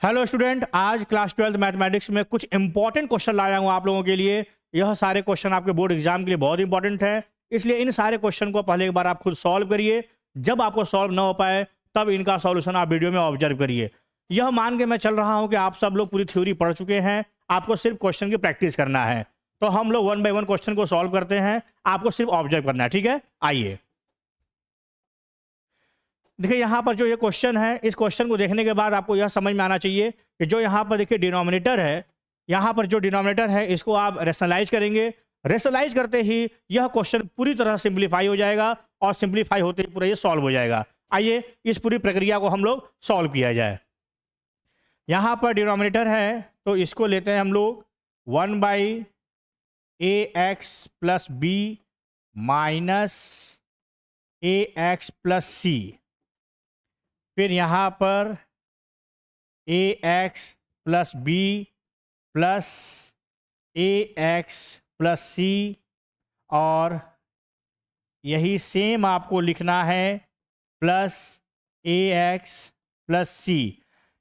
Hello student, आज class 12th mathematics में कुछ इंपॉर्टेंट क्वेश्चन लाया हूँ आप लोगों के लिए। यह सारे क्वेश्चन आपके बोर्ड एग्जाम के लिए बहुत इंपॉर्टेंट है, इसलिए इन सारे क्वेश्चन को पहले एक बार आप खुद सॉल्व करिए। जब आपको सॉल्व ना हो पाए तब इनका सॉल्यूशन आप वीडियो में ऑब्जर्व करिए। यह मान के मैं चल रहा हूँ कि आप सब लोग पूरी थ्योरी पढ़ चुके हैं, आपको सिर्फ क्वेश्चन की प्रैक्टिस करना है। तो हम लोग 1 बाय 1 क्वेश्चन को सॉल्व करते हैं, आपको सिर्फ ऑब्जर्व करना है। ठीक है, आइए देखिए यहाँ पर जो ये क्वेश्चन है, इस क्वेश्चन को देखने के बाद आपको यह समझ में आना चाहिए कि जो यहाँ पर देखिए डिनोमिनेटर है, यहाँ पर जो डिनोमिनेटर है इसको आप रेशनलाइज करेंगे। रेशनलाइज करते ही यह क्वेश्चन पूरी तरह सिंप्लीफाई हो जाएगा और सिंप्लीफाई होते ही पूरा ये सॉल्व हो जाएगा। आइए इस पूरी प्रक्रिया को हम लोग सॉल्व किया जाए। यहाँ पर डिनोमिनेटर है तो इसको लेते हैं हम लोग 1 by A x plus B minus A x plus C. फिर यहाँ पर A x plus B plus A x plus C, और यही सेम आपको लिखना है plus A x plus C.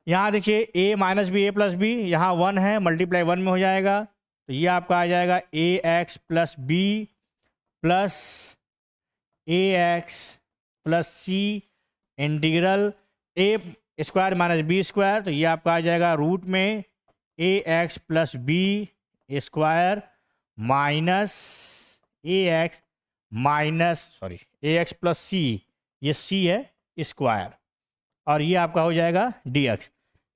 यहाँ देखिए A minus B A plus B, यहाँ 1 है, मल्टीप्लाई 1 में हो जाएगा, तो ये आपका आ जाएगा A x plus B plus A x plus C integral A square minus B square, तो ये आपका आ जाएगा रूट में A x plus B square minus A X A x plus C, ये सी है स्क्वायर, और ये आपका हो जाएगा डी एक्स।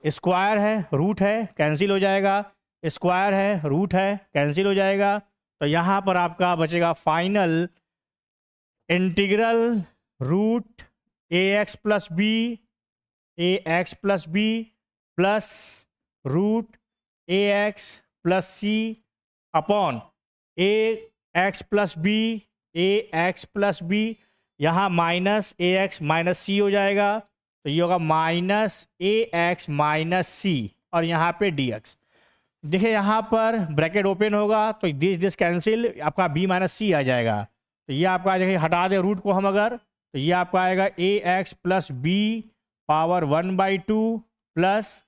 स्क्वायर है रूट है कैंसिल हो जाएगा, स्क्वायर है रूट है कैंसिल हो जाएगा, तो यहाँ पर आपका बचेगा final integral root A x plus B plus root A x plus C upon A x plus B, यहाँ minus A X minus C हो जाएगा, तो ये होगा minus A X minus C, और यहाँ पे डी एक्स। देखिए यहाँ पर ब्रैकेट ओपन होगा तो दिस कैंसिल, आपका बी माइनस सी आ जाएगा, तो ये आपका देखिए हटा दे रूट को हम अगर, तो ये आपका आएगा A x plus B power 1/2 plus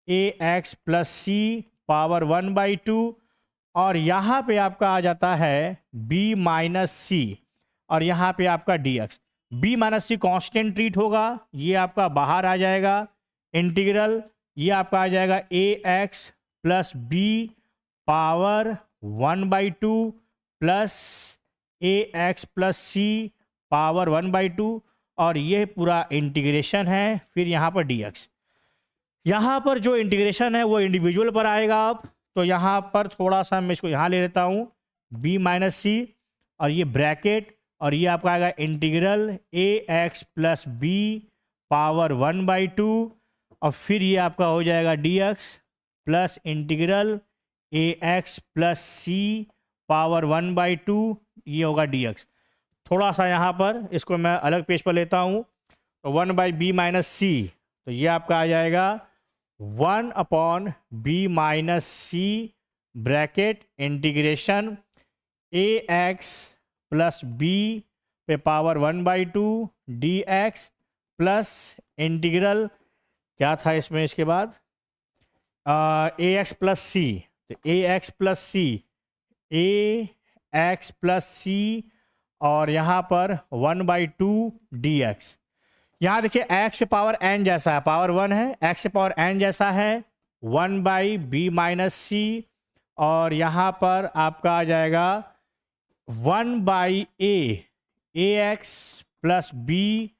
A x plus C power 1/2, और यहाँ पे आपका आ जाता है b माइनस सी, और यहाँ पे आपका dx। b माइनस सी कॉन्स्टेंट ट्रीट होगा, ये आपका बाहर आ जाएगा इंटीग्रल, ये आपका आ जाएगा A x plus B power 1/2 plus A x plus C power 1/2, और ये पूरा इंटीग्रेशन है। फिर यहाँ पर dx, यहाँ पर जो इंटीग्रेशन है वो इंडिविजुअल पर आएगा। अब तो यहाँ पर थोड़ा सा मैं इसको यहाँ ले लेता हूँ b माइनस सी, और ये ब्रैकेट, और ये आपका आएगा इंटीग्रल ए एक्स प्लस बी पावर 1/2, और फिर ये आपका हो जाएगा dx प्लस इंटीग्रल ए एक्स प्लस सी पावर 1/2, ये होगा dx। थोड़ा सा यहाँ पर इसको मैं अलग पेज पर लेता हूँ, तो 1 बाई बी माइनस सी, तो ये आपका आ जाएगा 1 अपॉन बी माइनस सी ब्रैकेट इंटीग्रेशन ए एक्स प्लस बी पे power 1/2 D x plus integral क्या था इसमें इसके बाद ए एक्स प्लस सी, तो ए एक्स प्लस सी, और यहाँ पर 1/2 dx। यहाँ देखिए x पे पावर n जैसा है, पावर 1 है, x पे पावर n जैसा है 1 बाई बी माइनस सी, और यहाँ पर आपका आ जाएगा 1 by A x plus B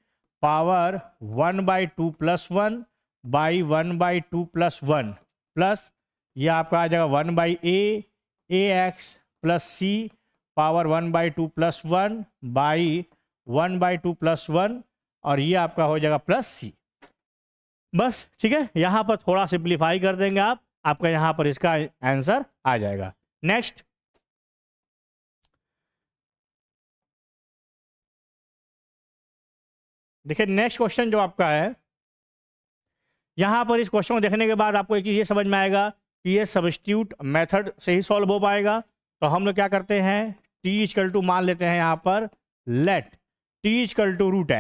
power 1/2 plus 1 by 1/2 plus 1, plus ये आपका आ जाएगा 1 by A x plus C power 1/2 plus 1 by 1/2 plus 1, और ये आपका हो जाएगा प्लस सी। बस ठीक है, यहाँ पर थोड़ा सिंप्लीफाई कर देंगे आप, आपका यहाँ पर इसका आंसर आ जाएगा। नेक्स्ट, देखिए नेक्स्ट क्वेश्चन जो आपका है, यहाँ पर इस क्वेश्चन को देखने के बाद आपको एक चीज़ ये समझ में आएगा कि ये सब्स्टिट्यूट मेथड से ही सॉल्व हो पाएगा। तो हम लोग क्या करते हैं, t इक्वल टू मान लेते हैं यहाँ पर let t equal to root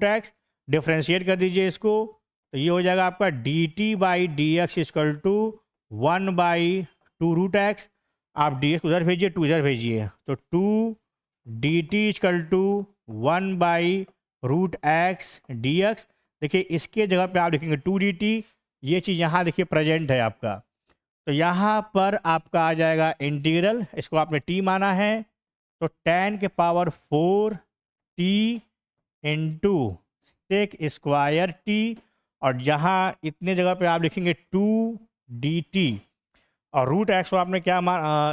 x, differentiate कर दीजिए इसको, तो ये हो जाएगा आपका d t by d x is equal to 1/2√x। आप डी एक्स उधर भेजिए, 2 इधर भेजिए, तो 2 d t is equal to 1/√x d x. देखिए इसके जगह पे आप लिखेंगे 2 dt, ये चीज़ यहाँ देखिए प्रेजेंट है आपका, तो यहाँ पर आपका आ जाएगा इंटीग्रल, इसको आपने t माना है, तो tan के power 4t into sec square t, और जहाँ इतने जगह पे आप लिखेंगे 2 dt, और √x को आपने क्या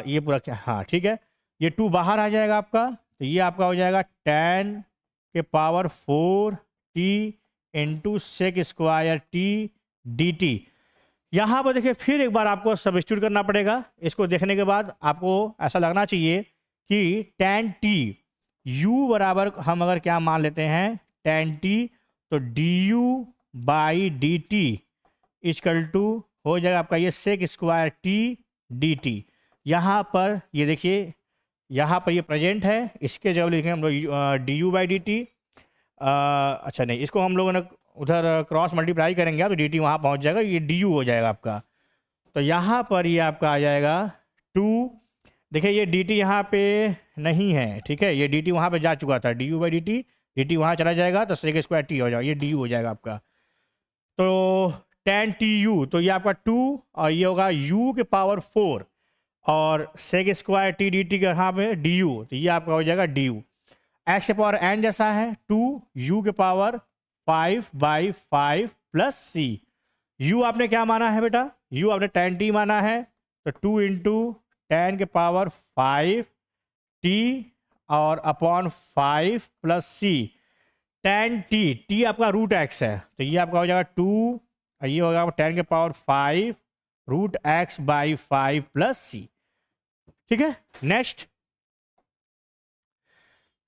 ये पूरा क्या, हाँ ठीक है, ये 2 बाहर आ जाएगा आपका, तो ये आपका हो जाएगा tan के power 4t into sec square t dt। यहाँ पर देखिए फिर एक बार आपको सब्स्टिट्यूट करना पड़ेगा। इसको देखने के बाद आपको ऐसा लगना चाहिए कि tan t u बराबर हम अगर क्या मान लेते हैं tan t, तो du by d t is equal to हो जाएगा आपका ये सेक स्क्वायर t dt। यहाँ पर ये देखिए, यहाँ पर ये प्रेजेंट है, इसके जगह लिखेंगे हम लोग D you by d T. अच्छा नहीं, इसको हम लोगों ने उधर क्रॉस मल्टीप्लाई करेंगे आप, तो डी टी वहाँ पहुँच जाएगा, ये डी यू हो जाएगा आपका। तो यहाँ पर ये आपका आ जाएगा 2, देखिए ये डी टी यहाँ पे नहीं है, ठीक है, ये डी टी वहाँ पर जा चुका था, D you by d T वहाँ चला जाएगा, तो सेक स्क्वायर टी हो जाएगा, ये डी यू हो जाएगा आपका। तो tan टी यू, तो ये आपका 2 और ये होगा u के पावर 4 और sec square t d t के यहाँ पे डी यू, तो ये आपका हो जाएगा डी यू। एक्स के पावर n जैसा है 2 u के पावर 5/5 प्लस c। u आपने क्या माना है बेटा, u आपने tan t माना है, तो 2 इंटू tan के पावर 5t और upon 5 plus c। tan t आपका √x है, तो ये आपका हो जाएगा 2 और ये होगा tan के पावर 5 √x/5 प्लस c। ठीक है, नेक्स्ट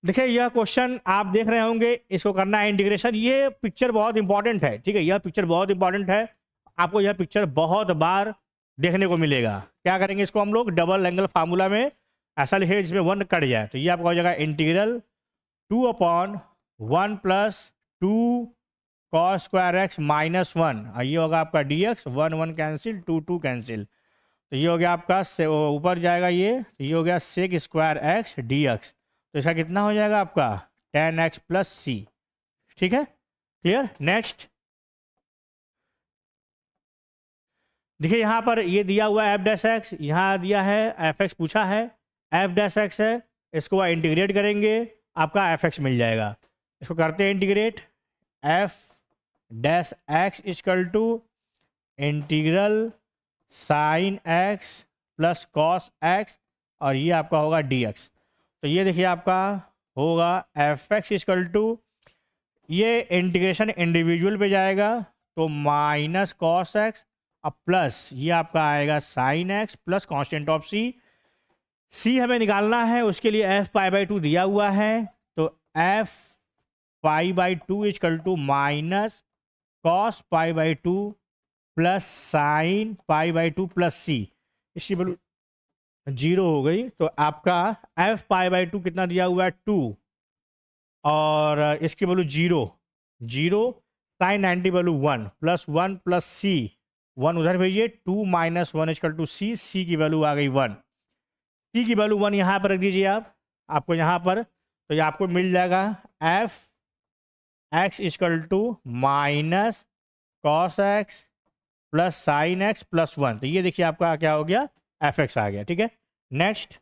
देखिए यह क्वेश्चन आप देख रहे होंगे, इसको करना है इंटीग्रेशन। ये पिक्चर बहुत इंपॉर्टेंट है, ठीक है, यह पिक्चर बहुत इंपॉर्टेंट है, आपको यह पिक्चर बहुत बार देखने को मिलेगा। क्या करेंगे, इसको हम लोग डबल एंगल फार्मूला में ऐसा लिखेंगे जिसमें 1 कट जाए, तो ये आपका हो जाएगा integral 2/1 plus 2 cos square x minus 1, और ये होगा आपका डी एक्स, 1 कैंसिल, 2 कैंसिल, तो ये हो गया आपका ऊपर जाएगा ये हो गया sec square x D x, तो इसका कितना हो जाएगा आपका tan x प्लस सी। ठीक है, क्लियर। नेक्स्ट देखिए यहाँ पर ये दिया हुआ है f'(x), यहाँ दिया है f(x) पूछा है, f'(x) है, इसको इंटीग्रेट करेंगे आपका f(x) मिल जाएगा। इसको करते हैं integrate, f'(x) equal to integral sine x plus cos x, और ये आपका होगा dx। तो ये देखिए आपका होगा f(x) इक्वल टू, ये इंटीग्रेशन इंडिविजुअल पे जाएगा तो माइनस कॉस x, अब प्लस ये आपका आएगा sine x plus constant of c हमें निकालना है, उसके लिए f π/2 दिया हुआ है, तो f π/2 equal to minus cos π/2 plus sine π/2 plus c, इसकी वैल्यू 0 हो गई। तो आपका f π/2 कितना दिया हुआ है 2, और इसकी value 0 sine 90 value 1 plus 1 plus c, 1 उधर भेजिए, 2 माइनस 1 इक्वल टू c की वैल्यू आ गई 1, c की वैल्यू 1 यहाँ पर रख दीजिए आपको यहाँ पर, तो ये आपको मिल जाएगा f(x) equal to minus cos x plus sine x plus 1, तो ये देखिए आपका क्या हो गया f(x) आ गया। ठीक है, नेक्स्ट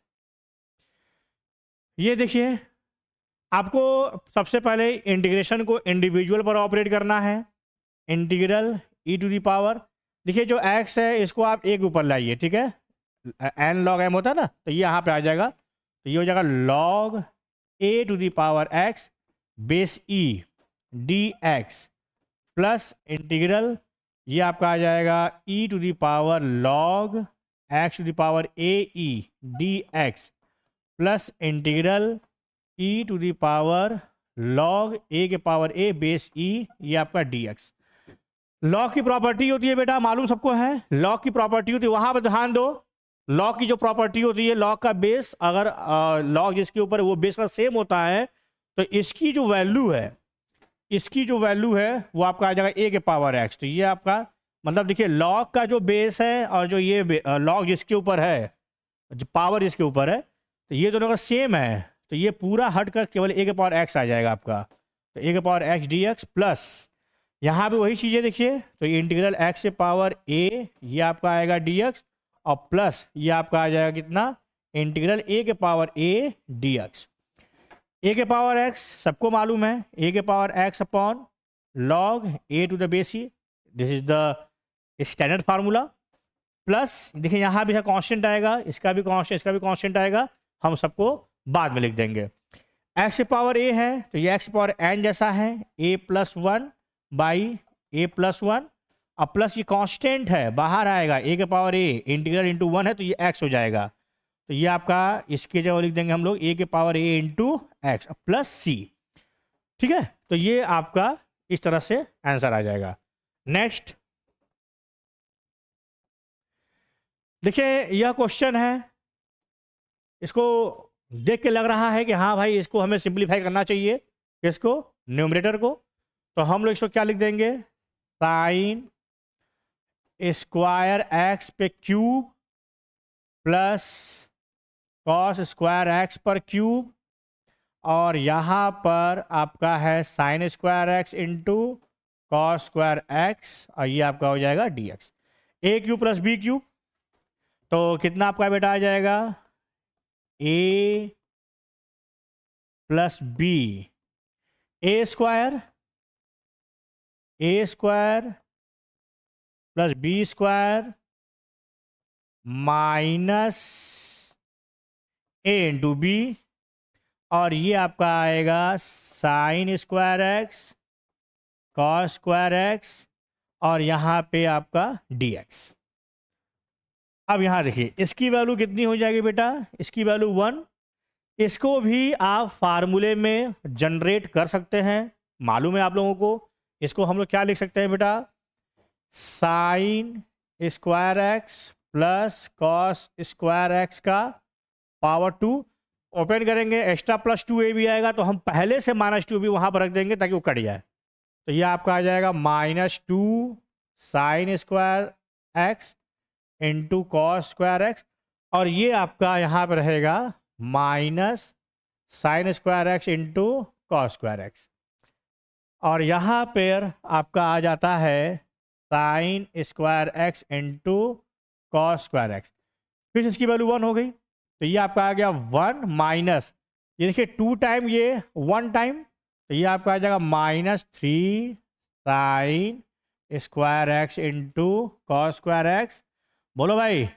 ये देखिए आपको सबसे पहले इंटीग्रेशन को इंडिविजुअल पर ऑपरेट करना है, integral e to the power, देखिए जो x है इसको आप एक ऊपर लाइए, ठीक है, n log m होता है ना, तो ये यहाँ पे आ जाएगा, तो ये हो जाएगा log a to the power x base e dx plus integral ये आपका आ जाएगा e to the power log x to the power a e dx plus integral e to the power log a के power a base e, ये आपका dx। Log की property होती है बेटा, मालूम सबको है, लॉग की प्रॉपर्टी होती है, वहां पर ध्यान दो, लॉग की जो प्रॉपर्टी होती है, लॉग का बेस अगर लॉग जिसके ऊपर वो बेस का सेम होता है, तो इसकी जो वैल्यू है इसकी जो वैल्यू है वो आपका आ जाएगा ए के पावर एक्स। तो ये आपका मतलब देखिए लॉग का जो बेस है और जो ये लॉग जिसके ऊपर है, जो पावर जिसके ऊपर है, तो ये दोनों का सेम है। तो ये पूरा हट कर केवल ए के पावर एक्स आ जाएगा आपका। तो ए के power x D x plus यहाँ पे वही चीज़ें देखिए, तो ये इंटीग्रल एक्स से पावर ए ये आपका आएगा डी एक्स और प्लस ये आपका आ जाएगा कितना, इंटीग्रल ए के power a d x. A के पावर एक्स सबको मालूम है, ए के power x upon log a to the base e, this is the standard formula. Plus देखिए यहाँ भी कांस्टेंट आएगा, इसका भी कांस्टेंट, इसका भी कांस्टेंट आएगा, हम सबको बाद में लिख देंगे। एक्स की पावर ए है तो ये एक्स की पावर एन जैसा है, A plus one by A plus one, अब प्लस ये कांस्टेंट है बाहर आएगा, ए के power A integral into one है तो ये एक्स हो जाएगा। तो ये आपका इसके जगह लिख देंगे हम लोग ए के पावर ए इंटू एक्स प्लस सी। ठीक है, तो ये आपका इस तरह से आंसर आ जाएगा। नेक्स्ट देखिए यह क्वेश्चन है, इसको देख के लग रहा है कि हाँ भाई इसको हमें सिंप्लीफाई करना चाहिए, इसको न्यूमरेटर को। तो हम लोग इसको क्या लिख देंगे, साइन स्क्वायर एक्स पे cube plus cos square X पर क्यूब, और यहाँ पर आपका है sine square X into cos square X, और ये आपका हो जाएगा D x. A cube plus B cube, तो कितना आपका बेटा आ जाएगा, A plus B, A square plus B square minus A into B, और ये आपका आएगा sine square X cos square X, और यहाँ पे आपका डी एक्स। अब यहाँ देखिए इसकी वैल्यू कितनी हो जाएगी बेटा, इसकी वैल्यू 1। इसको भी आप फार्मूले में जनरेट कर सकते हैं, मालूम है आप लोगों को। इसको हम लोग क्या लिख सकते हैं बेटा, sign square x plus cos square x का पावर 2, ओपन करेंगे एक्स्ट्रा प्लस 2a भी आएगा, तो हम पहले से -2 भी वहाँ पर रख देंगे ताकि वो कट जाए। तो ये आपका आ जाएगा -2 sign square X into cos square X, और ये आपका यहाँ पर रहेगा minus sign square X into cos square X, और यहाँ पर आपका आ जाता है sine square X into cos square x. फिर इसकी वैल्यू 1 हो गई, तो ये आपका आ गया 1 माइनस, ये देखिए 2 टाइम ये 1 टाइम, तो ये आपका आ जाएगा -3 sign square X into cos square x. बोलो भाई,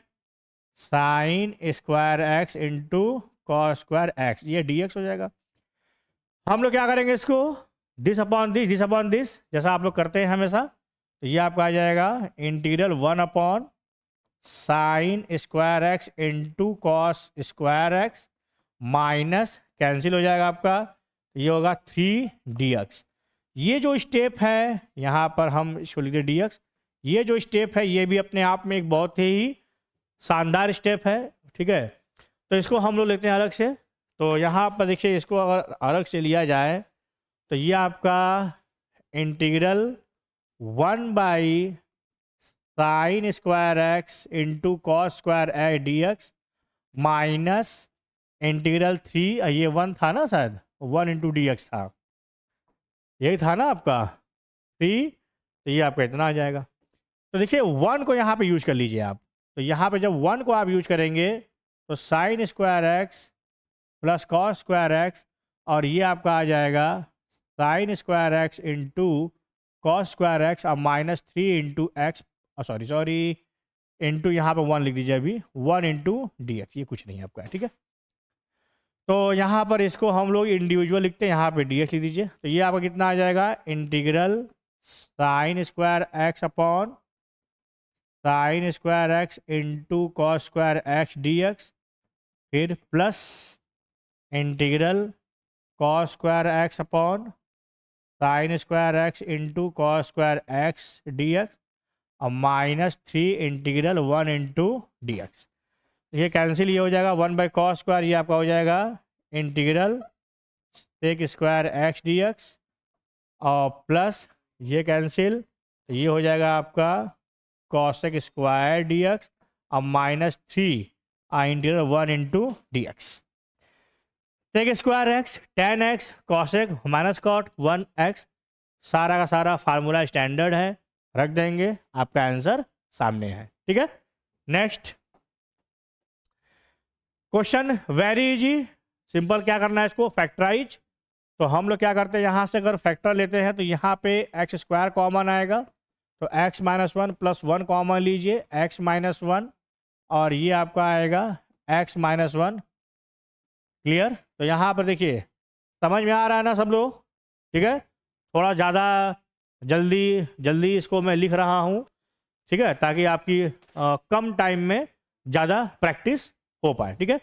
sign square X into cos square x, ये डी एक्स हो जाएगा। हम लोग क्या करेंगे इसको, दिस अपॉन दिस, जैसा आप लोग करते हैं हमेशा। तो ये आपका आ जाएगा integral 1 upon sine square X into cos square x, minus cancel हो जाएगा आपका, ये होगा 3 डी एक्स। ये जो स्टेप है यहाँ पर हम इसको लिखते डी एक्स, ये जो स्टेप है ये भी अपने आप में एक बहुत ही शानदार स्टेप है। ठीक है, तो इसको हम लोग लेते हैं अलग से। तो यहाँ पर देखिए इसको अगर अलग से लिया जाए तो ये आपका integral 1 by sine square X into cos square x D x minus integral 3, ये 1 था ना शायद, 1 इंटू डी एक्स था, यही था ना आपका 3, तो ये आपका इतना आ जाएगा। तो देखिए 1 को यहाँ पे यूज कर लीजिए आप, तो यहाँ पे जब 1 को आप यूज करेंगे तो sign square x plus cos square X, और ये आपका आ जाएगा sign square X into cos square X और -3 इंटू एक्स, सॉरी इंटू यहाँ पे 1 लिख दीजिए अभी, 1 इंटू डी एक्स, ये कुछ नहीं है आपका, ठीक है। तो यहाँ पर इसको हम लोग इंडिविजुअल लिखते हैं, यहाँ पे डी एक्स लिख दीजिए। तो ये आपका कितना आ जाएगा, integral sine square X upon sine square X into cos square x D X, फिर plus integral cos square X upon sine square X into cos square x D x, और -3 इंटीग्रल 1 इंटू डी एक्स। ये cancel, ये हो जाएगा 1 by cos square, ये आपका हो जाएगा integral sec square x D x और प्लस ये कैंसिल, ये हो जाएगा आपका कॉसेक स्क्वायर डी एक्स और -3 integral 1 into D x. Sec square x, tan x, cosec minus cot 1x, सारा का सारा फार्मूला स्टैंडर्ड है, रख देंगे, आपका आंसर सामने है। ठीक है, next question very easy, simple. क्या करना है इसको फैक्टराइज। तो हम लोग क्या करते हैं, यहाँ से अगर फैक्टर लेते हैं तो यहाँ पे एक्स स्क्वायर कॉमन आएगा, तो x माइनस 1 प्लस 1 कॉमन लीजिए, x माइनस 1 और ये आपका आएगा x माइनस 1। क्लियर। तो यहाँ पर देखिए समझ में आ रहा है ना सब लोग। ठीक है, थोड़ा ज़्यादा जल्दी इसको मैं लिख रहा हूँ, ठीक है, ताकि आपकी कम टाइम में ज़्यादा प्रैक्टिस हो पाए। ठीक है,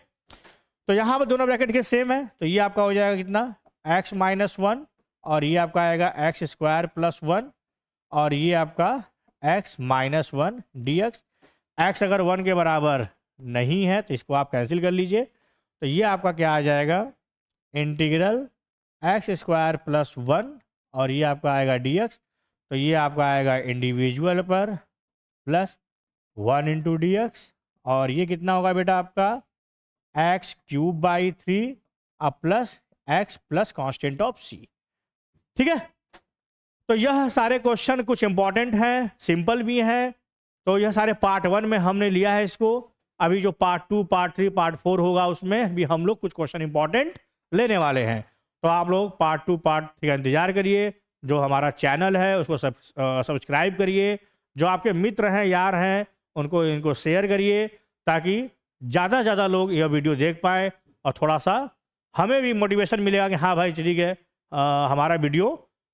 तो यहाँ पर दोनों ब्रैकेट के सेम है, तो ये आपका हो जाएगा कितना, x माइनस 1 और ये आपका आएगा एक्स स्क्वायर प्लस 1 और ये आपका x minus 1 D x. X अगर 1 के बराबर नहीं है तो इसको आप कैंसिल कर लीजिए, तो ये आपका क्या आ जाएगा, इंटीग्रल एक्स स्क्वायर प्लस 1 और ये आपका आएगा डी एक्स। तो ये आपका आएगा इंडिविजुअल पर प्लस 1 इंटू डी एक्स और ये कितना होगा बेटा आपका एक्स क्यूब बाई 3 और plus X plus constant of C. ठीक है, तो यह सारे क्वेश्चन कुछ इंपॉर्टेंट हैं, सिंपल भी हैं। तो यह सारे पार्ट 1 में हमने लिया है इसको। अभी जो पार्ट 2, पार्ट 3, पार्ट 4 होगा उसमें भी हम लोग कुछ क्वेश्चन इंपॉर्टेंट लेने वाले हैं। तो आप लोग पार्ट 2, पार्ट 3 का इंतजार करिए। जो हमारा चैनल है उसको सब्सक्राइब करिए। जो आपके मित्र हैं, यार हैं, इनको शेयर करिए ताकि ज़्यादा से ज़्यादा लोग यह वीडियो देख पाएँ और थोड़ा सा हमें भी मोटिवेशन मिलेगा कि हाँ भाई ठीक है, हमारा वीडियो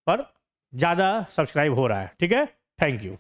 पर ज़्यादा सब्सक्राइब हो रहा है। ठीक है, थैंक यू।